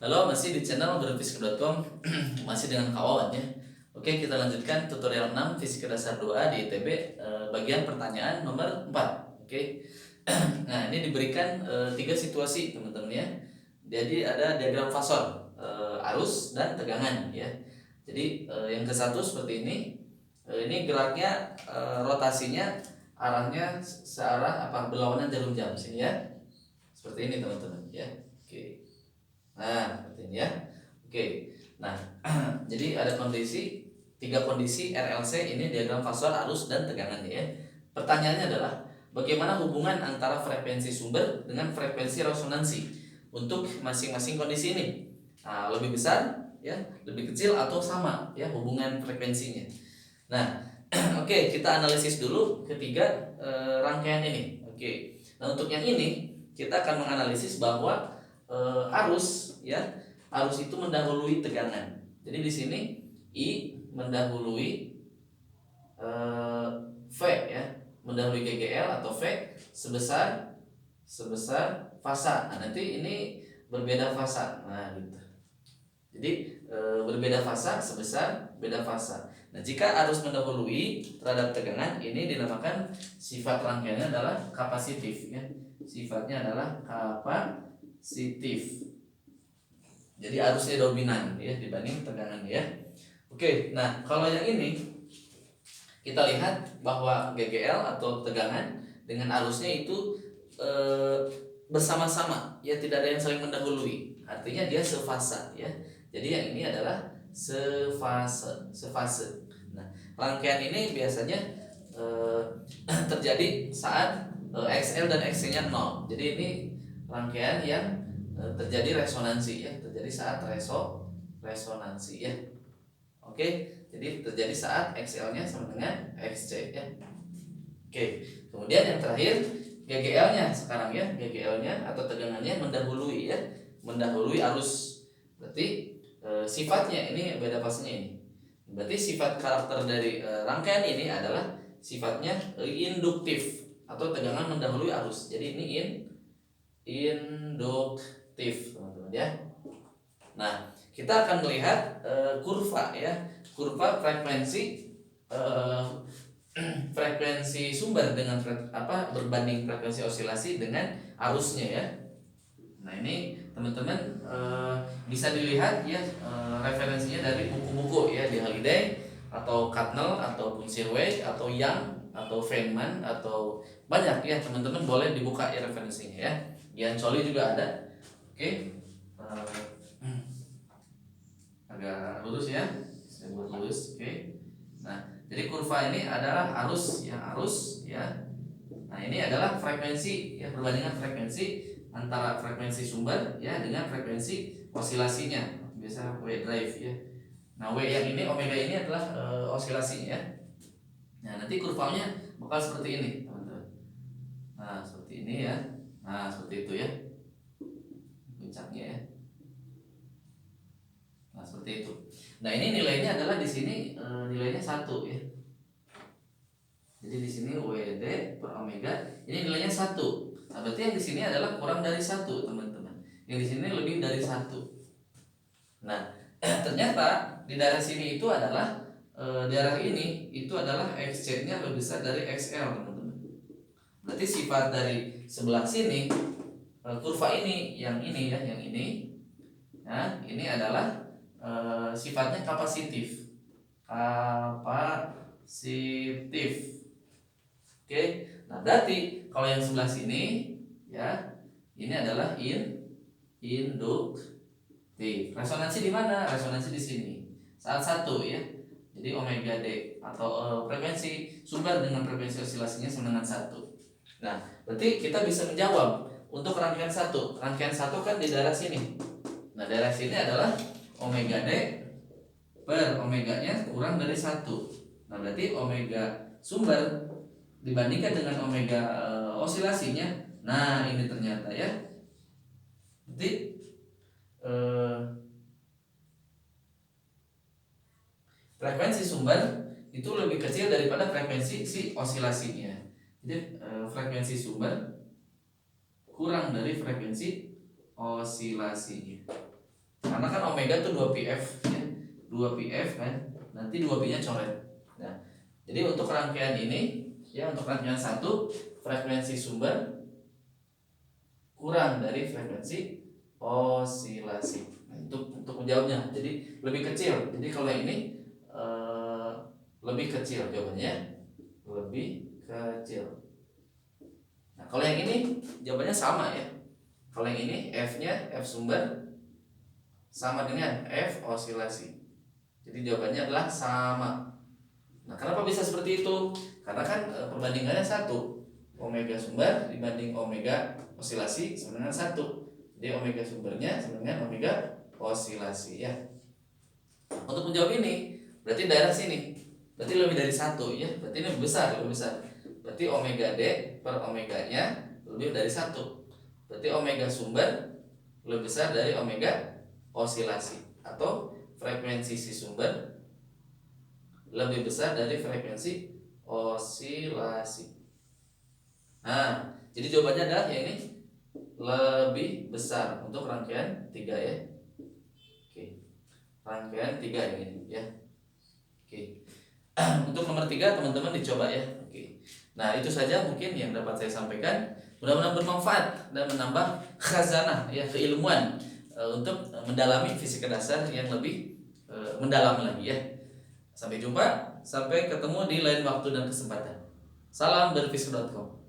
Halo, masih di channel berfisika.com. Masih dengan Kak Wawan ya. Oke, kita lanjutkan tutorial 6 Fisika Dasar 2 di ITB, bagian pertanyaan nomor 4. Oke. Nah, ini diberikan tiga situasi, teman-teman ya. Jadi ada diagram fasor, arus dan tegangan ya. Jadi yang ke satu seperti ini. Ini geraknya, rotasinya arahnya searah berlawanan jarum jam sini ya. Seperti ini teman-teman ya. Oke. Nah, seperti ini ya. Oke. Nah, jadi ada tiga kondisi RLC ini diagram fasor arus dan tegangannya ya. Pertanyaannya adalah bagaimana hubungan antara frekuensi sumber dengan frekuensi resonansi untuk masing-masing kondisi ini? Nah, lebih besar ya, lebih kecil atau sama ya hubungan frekuensinya. Nah, oke, kita analisis dulu ketiga rangkaian ini. Oke. Nah, untuk yang ini kita akan menganalisis bahwa arus ya, arus itu mendahului tegangan. Jadi di sini I mendahului V ya, mendahului GGL atau V sebesar fasa. Nah, nanti ini berbeda fasa. Nah, gitu. Jadi berbeda fasa sebesar beda fasa. Nah, jika arus mendahului terhadap tegangan, ini dinamakan sifat rangkaiannya adalah kapasitif ya. Sifatnya adalah kapasitif. Jadi arusnya dominan ya dibanding tegangan ya. Oke, nah kalau yang ini kita lihat bahwa GGL atau tegangan dengan arusnya itu bersama-sama ya, tidak ada yang saling mendahului. Artinya dia sefasa ya. Jadi yang ini adalah sefase. Nah, rangkaian ini biasanya terjadi saat XL dan XC-nya 0. Jadi ini rangkaian yang terjadi resonansi ya, terjadi saat resonansi ya. Oke, jadi terjadi saat XL-nya sama dengan XC ya. Oke, kemudian yang terakhir GGL-nya sekarang ya, GGL-nya atau tegangannya mendahului ya, mendahului arus. Berarti sifatnya ini beda fasenya ini. Berarti sifat karakter dari rangkaian ini adalah sifatnya induktif atau tegangan mendahului arus. Jadi ini induktif, teman-teman ya. Nah, kita akan melihat kurva ya, kurva frekuensi frekuensi sumber dengan berbanding frekuensi osilasi dengan arusnya ya. Nah, ini teman-teman bisa dilihat ya, referensinya dari buku-buku ya, di Halliday atau Cutnell ataupun Sirway atau Young atau Feynman atau banyak ya, teman-teman boleh dibuka ya referensinya ya. Giancoli juga ada. Oke. Agak lurus ya, saya buat lurus. Oke. Nah, jadi kurva ini adalah arus ya. Nah, ini adalah frekuensi ya, perbandingan frekuensi antara frekuensi sumber ya dengan frekuensi osilasinya. Biasa W drive ya. Nah, W yang ini omega ini adalah osilasinya ya. Nah, nanti kurvanya bakal seperti ini, teman-teman. Nah, seperti ini ya. Nah, seperti itu ya. Puncaknya ya. Nah, seperti itu. Nah, ini nilainya adalah di sini nilainya 1 ya. Jadi di sini WD per omega ini nilainya 1. Nah, berarti yang di sini adalah kurang dari 1, teman-teman. Yang di sini lebih dari 1. Nah, ternyata di daerah sini itu adalah daerah ini itu adalah XC-nya lebih besar dari XL, teman-teman. Berarti sifat dari sebelah sini kurva ini ya, yang ini. Nah, ini adalah sifatnya kapasitif. Kapasitif. Oke. Nah, berarti kalau yang sebelah sini ya, ini adalah induktif. Resonansi di mana? Resonansi di sini. Saat 1 ya. Jadi omega D atau frekuensi sumber dengan frekuensi osilasinya sama dengan 1. Nah, berarti kita bisa menjawab untuk rangkaian 1. Rangkaian 1 kan di daerah sini. Nah, daerah sini adalah omega D per omeganya kurang dari 1. Nah, berarti omega sumber dibandingkan dengan omega osilasinya. Nah, ini ternyata ya. Berarti frekuensi sumber itu lebih kecil daripada frekuensi si osilasinya. Jadi frekuensi sumber kurang dari frekuensi osilasinya. karena kan omega tuh 2pf ya. 2pf kan. Nanti 2pi-nya coret. Nah, jadi untuk rangkaian ini ya, untuk rangkaian 1 frekuensi sumber kurang dari frekuensi osilasi. Nah, untuk menjawabnya. Jadi lebih kecil. Jadi kalau yang ini lebih kecil jawabannya, lebih kecil. Nah, kalau yang ini jawabannya sama ya. Kalau yang ini F-nya, F sumber sama dengan F osilasi. Jadi jawabannya adalah sama. Nah, kenapa bisa seperti itu? Karena kan perbandingannya 1. Omega sumber dibanding omega osilasi sama dengan 1. Jadi omega sumbernya sama dengan omega osilasi ya. Untuk menjawab ini, berarti daerah sini. Berarti lebih dari 1 ya. Berarti ini lebih besar. Berarti omega D per omeganya lebih dari 1. Berarti omega sumber lebih besar dari omega osilasi, atau frekuensi si sumber lebih besar dari frekuensi osilasi. Nah, jadi jawabannya adalah yang ini lebih besar untuk rangkaian 3 ya. Oke. Rangkaian 3 ini ya. Oke. Untuk nomor 3 teman-teman dicoba ya. Oke. Nah, itu saja mungkin yang dapat saya sampaikan. Mudah-mudahan bermanfaat dan menambah khazanah ya, keilmuan untuk mendalami fisika dasar yang lebih mendalam lagi ya. Sampai jumpa, sampai ketemu di lain waktu dan kesempatan. Salam berfisika.com.